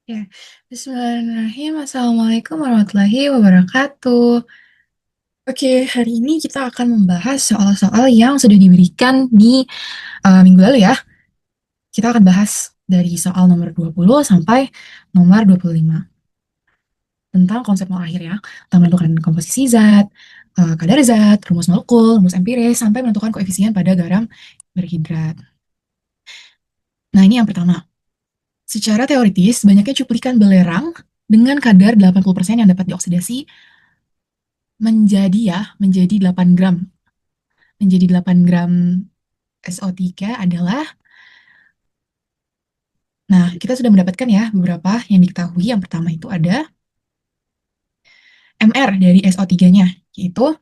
Ya, Bismillahirrahmanirrahim. Assalamualaikum warahmatullahi wabarakatuh. Oke, hari ini kita akan membahas soal-soal yang sudah diberikan di minggu lalu ya. Kita akan bahas dari soal nomor 20 sampai nomor 25 tentang konsep mol akhir ya, tentang menentukan komposisi zat, kadar zat, rumus molekul, rumus empiris, sampai menentukan koefisien pada garam berhidrat. Nah, ini yang pertama. Secara teoritis, banyaknya cuplikan belerang dengan kadar 80% yang dapat dioksidasi menjadi 8 gram. Menjadi 8 gram SO3 adalah, nah kita sudah mendapatkan ya beberapa yang diketahui. Yang pertama itu ada MR dari SO3-nya, yaitu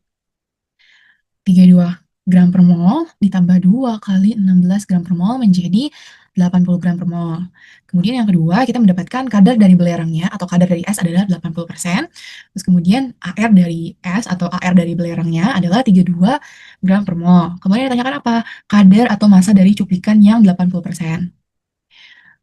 32 gram per mol ditambah 2 kali 16 gram per mol menjadi 80 gram per mol. Kemudian yang kedua, kita mendapatkan kadar dari belerangnya atau kadar dari S adalah 80%. Terus kemudian AR dari S atau AR dari belerangnya adalah 32 gram per mol. Kemudian ditanyakan apa? Kadar atau massa dari cuplikan yang 80%.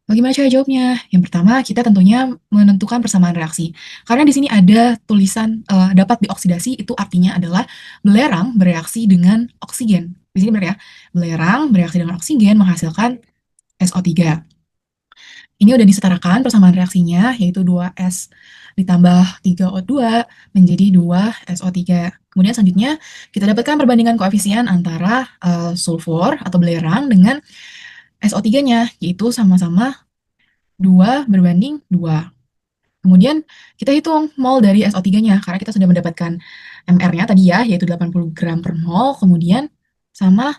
Bagaimana cara jawabnya? Yang pertama, kita tentunya menentukan persamaan reaksi. Karena di sini ada tulisan dapat dioksidasi, itu artinya adalah belerang bereaksi dengan oksigen. Di sini benar ya, belerang bereaksi dengan oksigen menghasilkan SO3. Ini udah disetarakan persamaan reaksinya, yaitu 2S ditambah 3O2 menjadi 2SO3. Kemudian selanjutnya, kita dapatkan perbandingan koefisien antara sulfur atau belerang dengan SO3-nya, yaitu sama-sama 2/2. Kemudian kita hitung mol dari SO3-nya, karena kita sudah mendapatkan MR-nya tadi ya, yaitu 80 gram per mol, kemudian sama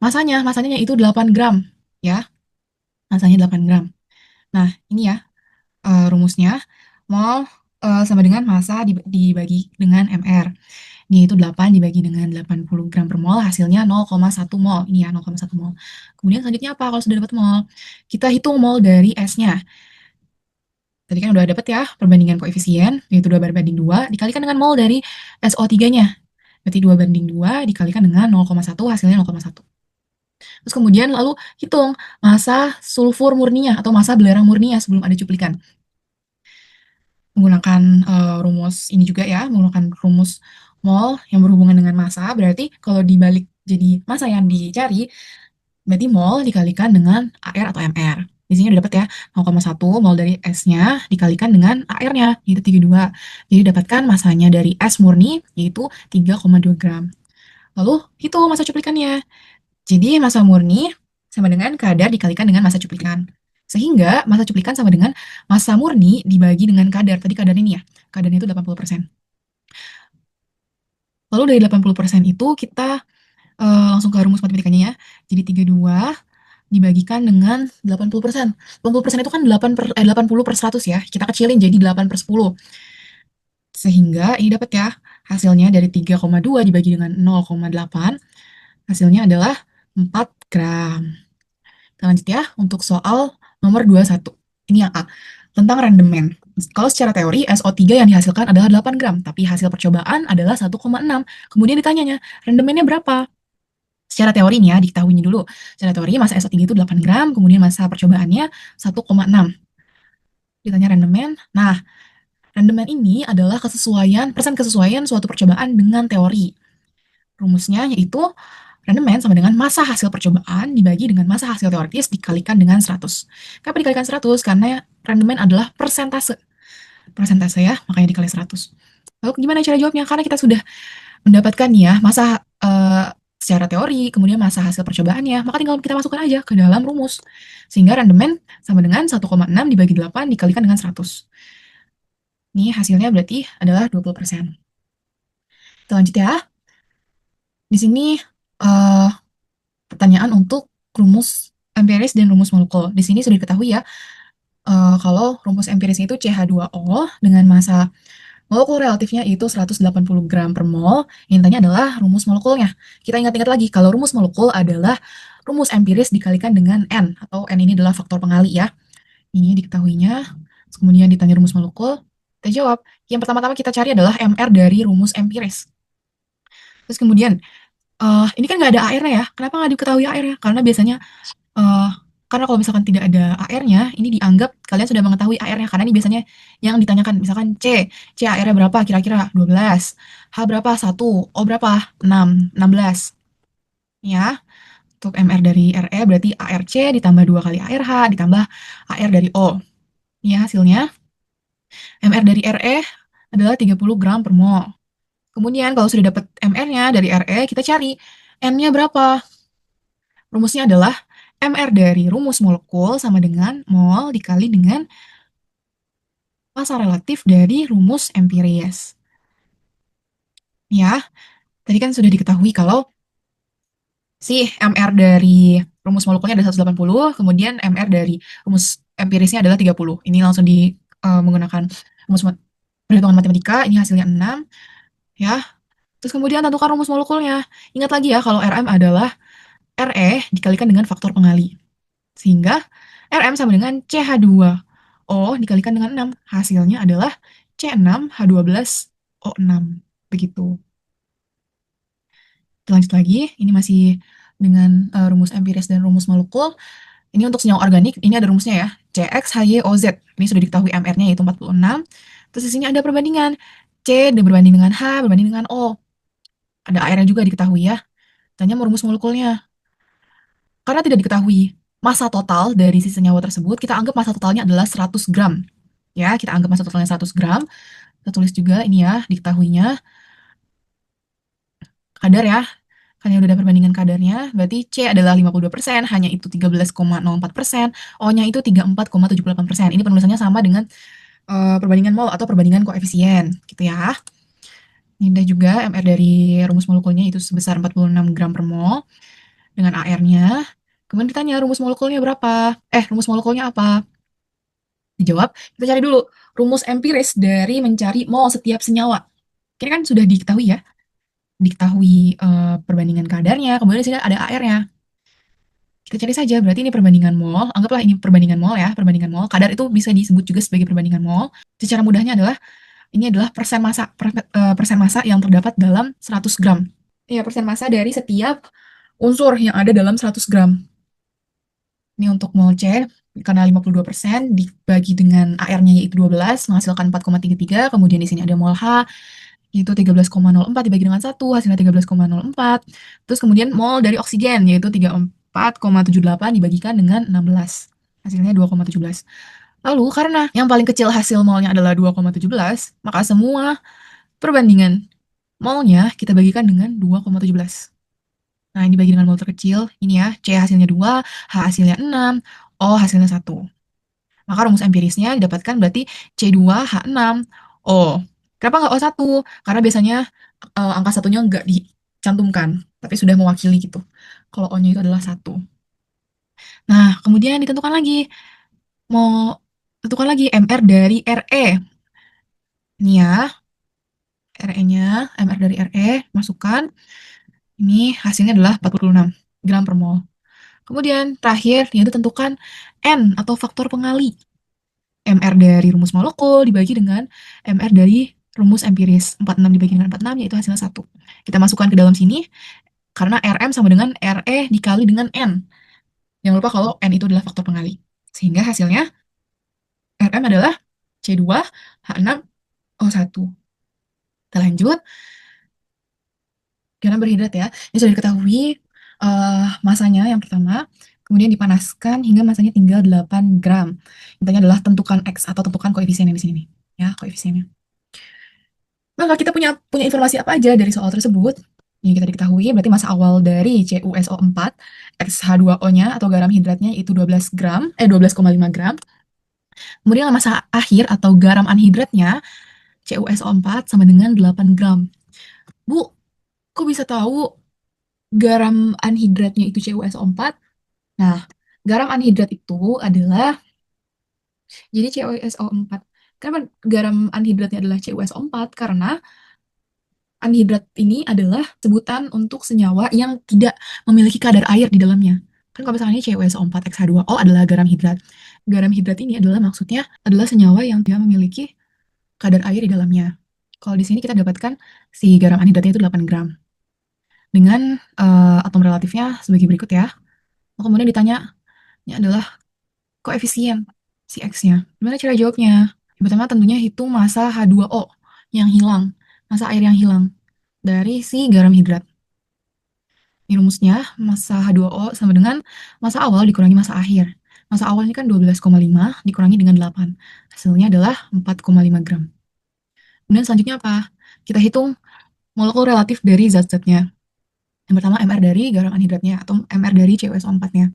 masanya yaitu 8 gram, ya, masanya 8 gram. Nah, ini ya rumusnya, mol sama dengan massa dibagi dengan MR. Ini itu 8 dibagi dengan 80 gram per mol, hasilnya 0,1 mol. Ini ya, 0,1 mol. Kemudian selanjutnya apa? Kalau sudah dapat mol, kita hitung mol dari S-nya. Tadi kan udah dapet ya perbandingan koefisien, yaitu 2/2, dikalikan dengan mol dari SO3-nya. Berarti 2/2 dikalikan dengan 0,1, hasilnya 0,1. Terus kemudian lalu hitung massa sulfur murninya atau massa belerang murninya sebelum ada cuplikan. Menggunakan rumus ini juga ya, menggunakan rumus mol yang berhubungan dengan massa, berarti kalau dibalik jadi massa yang dicari, berarti mol dikalikan dengan AR atau MR. Di sini udah dapat ya, 0,1 mol dari S-nya dikalikan dengan AR-nya, yaitu 32. Jadi dapatkan masanya dari S murni, yaitu 3,2 gram. Lalu hitung massa cuplikannya. Jadi massa murni sama dengan kadar dikalikan dengan massa cuplikan. Sehingga massa cuplikan sama dengan massa murni dibagi dengan kadar. Tadi kadar ini ya, kadarnya itu 80%. Lalu dari 80% itu kita langsung ke rumus matematikanya ya. Jadi 32 dibagikan dengan 80%. 80% itu kan 80 per 100 ya. Kita kecilin jadi 8 per 10. Sehingga ini dapat ya, hasilnya dari 3,2 dibagi dengan 0,8, hasilnya adalah 4 gram. Kita lanjut ya, untuk soal nomor 21. Ini yang A, tentang rendemen. Kalau secara teori, SO3 yang dihasilkan adalah 8 gram, tapi hasil percobaan adalah 1,6. Kemudian ditanyanya, rendemennya berapa? Secara teori nih ya, diketahuinya dulu. Secara teori massa SO3 itu 8 gram, kemudian massa percobaannya 1,6. Ditanya rendemen. Nah, rendemen ini adalah persen kesesuaian suatu percobaan dengan teori. Rumusnya yaitu rendemen sama dengan massa hasil percobaan dibagi dengan massa hasil teoritis dikalikan dengan 100. Kenapa dikalikan 100? Karena rendemen adalah persentase. Persentase ya, makanya dikali 100. Lalu gimana cara jawabnya? Karena kita sudah mendapatkan ya masa secara teori, kemudian masa hasil percobaannya, maka tinggal kita masukkan aja ke dalam rumus. Sehingga rendemen sama dengan 1,6 dibagi 8 dikalikan dengan 100. Ini hasilnya berarti adalah 20%. Kita lanjut ya. Di sini pertanyaan untuk rumus empiris dan rumus molekul. Di sini sudah diketahui ya, kalau rumus empirisnya itu CH2O dengan massa molekul relatifnya itu 180 gram per mol. Yang tanya adalah rumus molekulnya. Kita ingat-ingat lagi, kalau rumus molekul adalah rumus empiris dikalikan dengan N, atau N ini adalah faktor pengali ya. Ini diketahuinya. Kemudian ditanya rumus molekul, kita jawab. Yang pertama-tama kita cari adalah MR dari rumus empiris. Terus kemudian, ini kan nggak ada AR-nya ya. Kenapa nggak diketahui AR-nya? Karena biasanya uh, Karena kalau misalkan tidak ada AR-nya, ini dianggap kalian sudah mengetahui AR-nya, karena ini biasanya yang ditanyakan, misalkan C AR-nya berapa kira-kira? 12. H berapa? 1. O berapa? 6. 16. Ya, untuk MR dari RE berarti ARC ditambah 2 kali ARH ditambah AR dari O. Ya, hasilnya MR dari RE adalah 30 gram per mol. Kemudian kalau sudah dapat MR-nya dari RE, kita cari N-nya berapa? Rumusnya adalah MR dari rumus molekul sama dengan mol dikali dengan massa relatif dari rumus empiris. Ya, tadi kan sudah diketahui kalau si MR dari rumus molekulnya ada 180, kemudian MR dari rumus empirisnya adalah 30. Ini langsung menggunakan rumus perhitungan matematika, ini hasilnya 6, ya. Terus kemudian tentukan rumus molekulnya. Ingat lagi ya, kalau Rm adalah Re dikalikan dengan faktor pengali. Sehingga Rm sama dengan CH2O dikalikan dengan 6. Hasilnya adalah C6H12O6. Begitu. Kita lanjut lagi, ini masih dengan rumus empiris dan rumus molekul. Ini untuk senyawa organik, ini ada rumusnya ya, CXHYOZ. Ini sudah diketahui MR-nya yaitu 46. Terus di sini ada perbandingan, C berbanding dengan H berbanding dengan O. Ada AR-nya juga diketahui ya. Tanya mau rumus molekulnya. Karena tidak diketahui massa total dari si senyawa tersebut, kita anggap massa totalnya adalah 100 gram. Ya, kita anggap massa totalnya 100 gram. Kita tulis juga ini ya, diketahuinya. Kadar ya, kan yang udah ada perbandingan kadarnya, berarti C adalah 52%, hanya itu 13,04%, O-nya itu 34,78%. Ini penulisannya sama dengan perbandingan mol atau perbandingan koefisien, gitu ya. Ini udah juga MR dari rumus molekulnya itu sebesar 46 gram per mol dengan AR-nya. Kemudian ditanya rumus molekulnya berapa? Rumus molekulnya apa? Dijawab, kita cari dulu rumus empiris dari mencari mol setiap senyawa. Ini kan sudah diketahui ya, diketahui perbandingan kadarnya, kemudian di sini ada AR-nya. Kita cari saja, berarti ini perbandingan mol, anggaplah ini perbandingan mol ya, perbandingan mol. Kadar itu bisa disebut juga sebagai perbandingan mol. Secara mudahnya adalah, ini adalah persen massa yang terdapat dalam 100 gram. Ya, persen massa dari setiap unsur yang ada dalam 100 gram. Ini untuk mol C, karena 52% dibagi dengan AR-nya yaitu 12, menghasilkan 4,33, kemudian di sini ada mol H, yaitu 13,04 dibagi dengan 1, hasilnya 13,04. Terus kemudian mol dari oksigen, yaitu 34,78 dibagikan dengan 16, hasilnya 2,17. Lalu, karena yang paling kecil hasil molnya adalah 2,17, maka semua perbandingan molnya kita bagikan dengan 2,17. Nah, ini dibagi dengan mol terkecil, ini ya, C hasilnya 2, H hasilnya 6, O hasilnya 1. Maka rumus empirisnya didapatkan berarti C2H6, O. Kenapa nggak O1? Karena biasanya angka satunya nggak dicantumkan, tapi sudah mewakili gitu. Kalau O-nya itu adalah 1. Nah, kemudian ditentukan lagi, mau tentukan lagi MR dari RE. Ini ya, RE-nya, MR dari RE, masukkan. Ini hasilnya adalah 46 gram per mol. Kemudian terakhir, yaitu tentukan N atau faktor pengali. MR dari rumus molekul dibagi dengan MR dari rumus empiris. 46 dibagi dengan 46, yaitu hasilnya 1. Kita masukkan ke dalam sini, karena RM sama dengan RE dikali dengan N. Jangan lupa kalau N itu adalah faktor pengali. Sehingga hasilnya RM adalah C2H6O1. Kita lanjut. Garam berhidrat ya. Ini sudah diketahui masanya yang pertama, kemudian dipanaskan hingga masanya tinggal 8 gram. Intinya adalah tentukan X atau tentukan koefisien yang di sini nih. Ya, koefisiennya. Maka kita punya informasi apa aja dari soal tersebut? Yang kita diketahui berarti massa awal dari CuSO4 XH2O-nya atau garam hidratnya itu 12 gram, 12,5 gram. Kemudian massa akhir atau garam anhidratnya CuSO4 sama dengan 8 gram. Bu, kok bisa tahu garam anhidratnya itu CuSO4? Nah, garam anhidrat itu adalah, jadi CuSO4. Kenapa garam anhidratnya adalah CuSO4? Karena anhidrat ini adalah sebutan untuk senyawa yang tidak memiliki kadar air di dalamnya. Kan kalau misalnya CuSO4X2O adalah garam hidrat. Garam hidrat ini adalah maksudnya adalah senyawa yang tidak memiliki kadar air di dalamnya. Kalau di sini kita dapatkan si garam anhidratnya itu 8 gram. Dengan atom relatifnya sebagai berikut ya. Kemudian ditanya Ini adalah koefisien si X-nya. Gimana cara jawabnya? Yang pertama tentunya hitung massa H2O yang hilang, massa air yang hilang dari si garam hidrat. Ini rumusnya, massa H2O sama dengan massa awal dikurangi massa akhir. Massa awal ini kan 12,5 dikurangi dengan 8. Hasilnya adalah 4,5 gram. Kemudian selanjutnya apa? Kita hitung molekul relatif dari zat-zatnya. Yang pertama MR dari garam anhidratnya atau MR dari CuSO4-nya.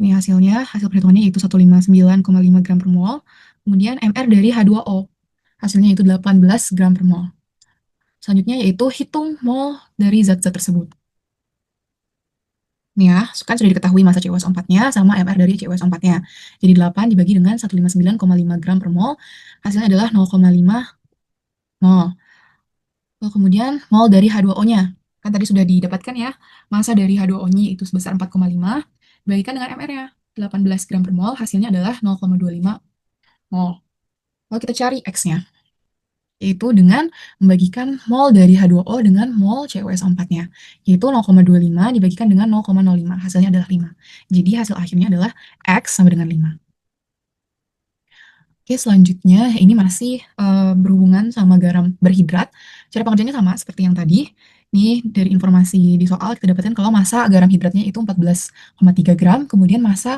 Ini hasilnya, hasil perhitungannya yaitu 159,5 gram per mol. Kemudian MR dari H2O, hasilnya yaitu 18 gram per mol. Selanjutnya yaitu hitung mol dari zat-zat tersebut. Nih ya, kan sudah diketahui massa CuSO4-nya sama MR dari CuSO4-nya. Jadi 8 dibagi dengan 159,5 gram per mol, hasilnya adalah 0,5 mol. Lalu kemudian mol dari H2O-nya. Kan tadi sudah didapatkan ya, massa dari H2O-nya itu sebesar 4,5, dibagikan dengan MR-nya. 18 gram per mol, hasilnya adalah 0,25 mol. Lalu kita cari X-nya, yaitu dengan membagikan mol dari H2O dengan mol CuSO4-nya, yaitu 0,25 dibagikan dengan 0,05, hasilnya adalah 5. Jadi hasil akhirnya adalah X sama dengan 5. Oke, selanjutnya ini masih berhubungan sama garam berhidrat. Cara pengerjaannya sama seperti yang tadi. Ini dari informasi di soal kita dapatkan kalau massa garam hidratnya itu 14,3 gram, kemudian massa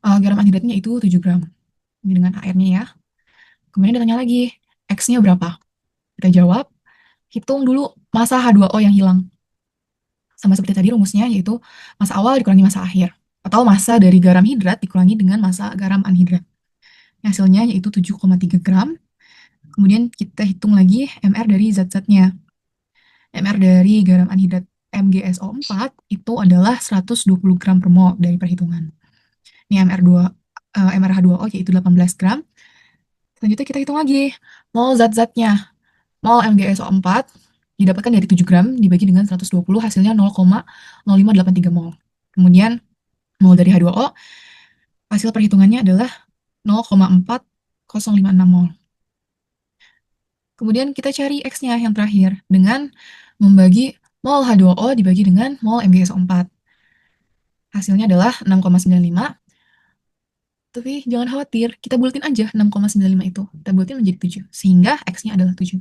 garam anhidratnya itu 7 gram. Ini dengan airnya ya. Kemudian ditanya lagi, X-nya berapa? Kita jawab, hitung dulu massa H2O yang hilang. Sama seperti tadi rumusnya, yaitu massa awal dikurangi massa akhir. Atau massa dari garam hidrat dikurangi dengan massa garam anhidrat. Hasilnya yaitu 7,3 gram. Kemudian kita hitung lagi MR dari zat-zatnya. MR dari garam anhidrat MgSO4 itu adalah 120 gram per mol dari perhitungan. Ini MrH2O yaitu 18 gram. Selanjutnya kita hitung lagi mol zat-zatnya. Mol MgSO4 didapatkan dari 7 gram dibagi dengan 120 hasilnya 0,0583 mol. Kemudian mol dari H2O hasil perhitungannya adalah 0,4056 mol. Kemudian kita cari X-nya yang terakhir dengan membagi mol H2O dibagi dengan mol MgSO4. Hasilnya adalah 6,95. Tapi jangan khawatir, kita bulatin aja 6,95 itu. Kita bulatin menjadi 7, sehingga X-nya adalah 7.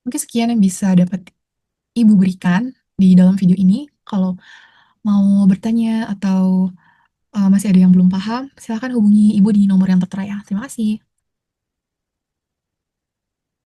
Mungkin sekian yang bisa dapat Ibu berikan di dalam video ini. Kalau mau bertanya atau masih ada yang belum paham, silakan hubungi Ibu di nomor yang tertera ya. Terima kasih.